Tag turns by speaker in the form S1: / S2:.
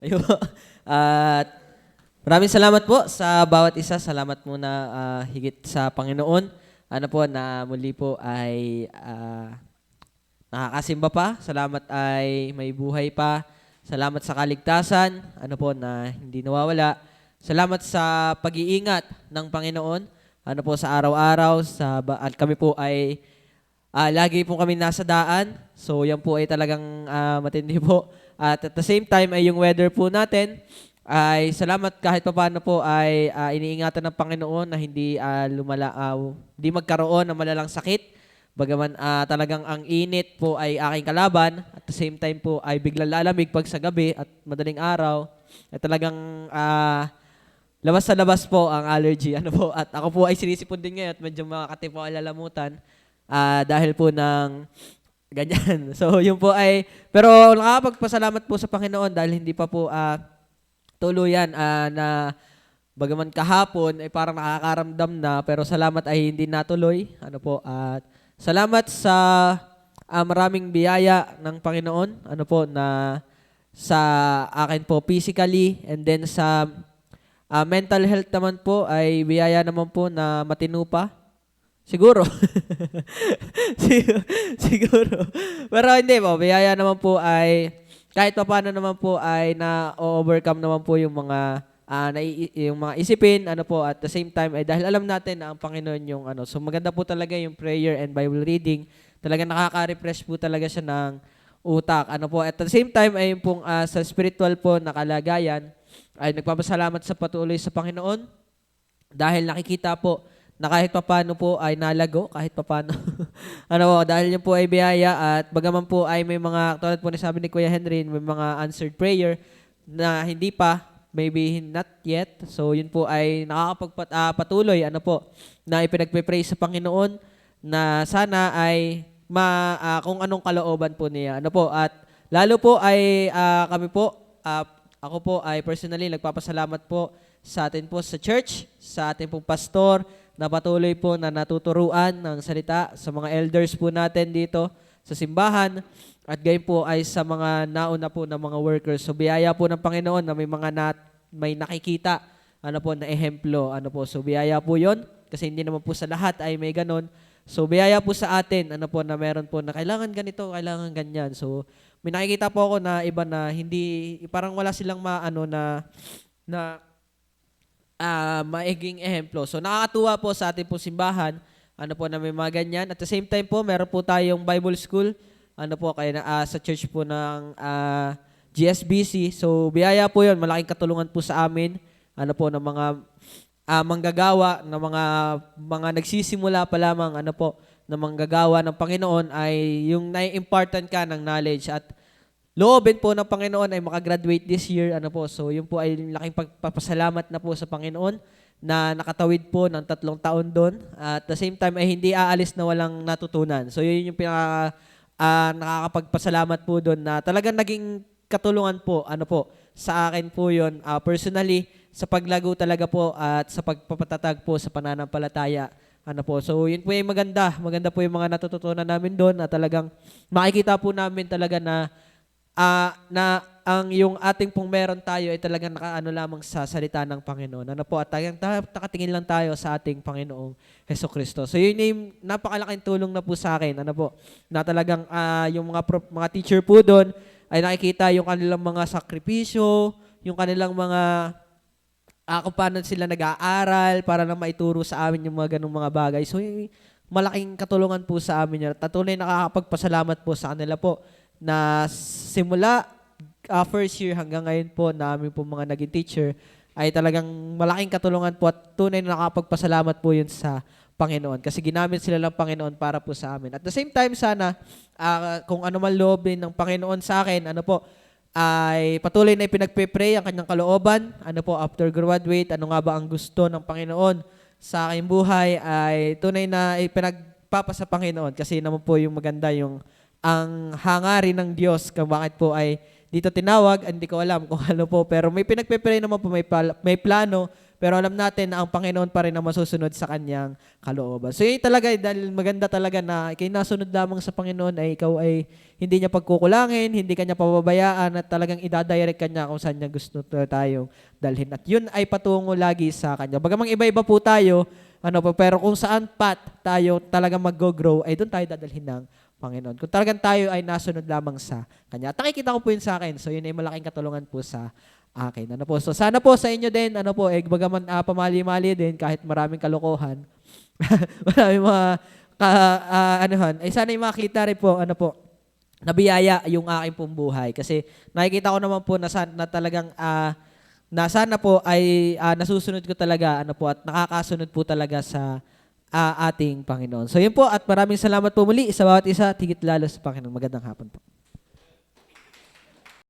S1: Ayun. At maraming salamat po sa bawat isa. Salamat muna higit sa Panginoon. Ano po na muli po ay nakakasimba pa. Salamat ay may buhay pa. Salamat sa kaligtasan. Ano po na hindi nawawala. Salamat sa pag-iingat ng Panginoon. Ano po sa araw-araw at kami po ay lagi po kami nasa daan. So yan po ay talagang matindi po. At the same time ay yung weather po natin ay salamat kahit papaano po ay iniingatan ng Panginoon na hindi hindi magkaroon ng malalang sakit. Bagaman talagang ang init po ay aking kalaban, at the same time po ay biglang lalamig pag sa gabi at madaling araw. Ay talagang labas sa labas po ang allergy. Ano po, at ako po ay sinisipon din ngayon at medyo makakati po ang lalamutan dahil po ng ganyan. So yun po ay, pero nakakapagpasalamat po sa Panginoon dahil hindi pa po tuluyan na bagaman kahapon ay parang nakakaramdam na, pero salamat ay hindi natuloy. Ano po, at salamat sa maraming biyaya ng Panginoon. Ano po na sa akin po physically, and then sa mental health naman po ay biyaya naman po na matino pa. Siguro. Siguro. Pero hindi po, biyaya naman po ay kahit pa paano naman po ay na-overcome naman po yung mga yung mga isipin, ano po, at the same time ay dahil alam natin na ang Panginoon yung ano. So maganda po talaga yung prayer and Bible reading. Talaga nakaka-refresh po talaga siya ng utak. Ano po, at the same time ay yung pong sa spiritual po na kalagayan ay nagpapasalamat sa patuloy sa Panginoon dahil nakikita po na kahit papano po ay nalago, kahit papano. Ano po, dahil yun po ay biyaya, at bagaman po ay may mga, tulad po ni sabi ni Kuya Henry, may mga answered prayer na hindi pa, maybe not yet. So yun po ay nakakapagpatuloy, ano po, na ipinagpe-pray sa Panginoon na sana ay kung anong kalooban po niya. Ano po, at lalo po ay kami po, ako po ay personally nagpapasalamat po sa atin po sa church, sa ating pong pastor, na patuloy po na natuturuan ng salita, sa mga elders po natin dito sa simbahan, at gayon po ay sa mga nauna po ng mga workers. So biyaya po ng Panginoon na may nakikita ano po na ehemplo, ano po. So biyaya po 'yon kasi hindi naman po sa lahat ay may ganon. So biyaya po sa atin ano po na meron po na kailangan ganito, kailangan ganyan. So may nakikita po ako na iba na hindi, parang wala silang maano na maiging ehemplo. So nakakatuwa po sa ating po simbahan, ano po na may mga ganyan. At the same time po, meron po tayong Bible School, ano po, kaya sa church po ng GSBC. So biyaya po yun, malaking katulungan po sa amin, ano po, ng mga manggagawa, ng mga nagsisimula pa lamang, ano po, na manggagawa ng Panginoon ay yung nai-impartan ka ng knowledge, at loobin po ng Panginoon ay makagraduate this year. Ano po, so yun po ay laking pagpapasalamat na po sa Panginoon na nakatawid po ng 3 taon doon. At the same time ay hindi aalis na walang natutunan. So yun yung nakakapagpasalamat po doon na talagang naging katulungan po, ano po, sa akin po yun personally, sa paglago talaga po at sa pagpapatatag po sa pananampalataya. Ano po, so yun po ay maganda. Maganda po yung mga natututunan namin doon, na talagang makikita po namin talaga na ang yung ating pong meron tayo ay talagang nakaano lamang sa salita ng Panginoon. Ano po, at talagang nakatingin lang tayo sa ating Panginoong Hesukristo. So yun yung napakalaking tulong na po sa akin. Ano po, na talagang yung mga teacher po doon ay nakikita yung kanilang mga sakripisyo, yung kanilang mga kung paano sila nag-aaral para na maituro sa amin yung mga ganung mga bagay. So yung malaking katulungan po sa amin yan. Tatunay nakakapagpasalamat po sa kanila po na simula first year hanggang ngayon po namin po mga naging teacher ay talagang malaking katulungan po, at tunay na nakapagpasalamat po yun sa Panginoon kasi ginamit sila ng Panginoon para po sa amin. At the same time sana kung ano man loobin ng Panginoon sa akin, ano po, ay patuloy na ipinagpe-pray ang kanyang kalooban, ano po, after graduate, ano nga ba ang gusto ng Panginoon sa aking buhay ay tunay na ipinagpapasa Panginoon kasi naman po yung maganda yung ang hangarin ng Diyos kung bakit po ay dito tinawag, hindi ko alam kung ano po, pero may pinagpe-pray naman po, may plano pero alam natin na ang Panginoon pa rin ang masusunod sa kanyang kalooban. So yun talaga, dahil maganda talaga na ikay nasunod lamang sa Panginoon ay ikaw ay hindi niya pagkukulangin, hindi kanya pababayaan at talagang idadirect kanya kung saan niya gusto tayong dalhin. At yun ay patungo lagi sa kanya. Bagamang iba-iba po tayo, pero kung saan path tayo talagang mag-grow, ay doon tayo dadalhin ng Panginoon. Kung talagang tayo ay nasunod lamang sa Kanya. At nakikita ko po yun sa akin. So yun ay malaking katulungan po sa akin. So sana po sa inyo din, bagaman pamali-mali din kahit maraming kalokohan. Maraming mga ay sana yung makita rin po, nabiyaya yung aking pong buhay. Kasi nakikita ko naman po na talagang na sana po ay nasusunod ko talaga at nakakasunod po talaga sa ating Panginoon. So yun po at maraming salamat po muli sa bawat isa, tigit lalo sa Panginoon. Magandang hapon po.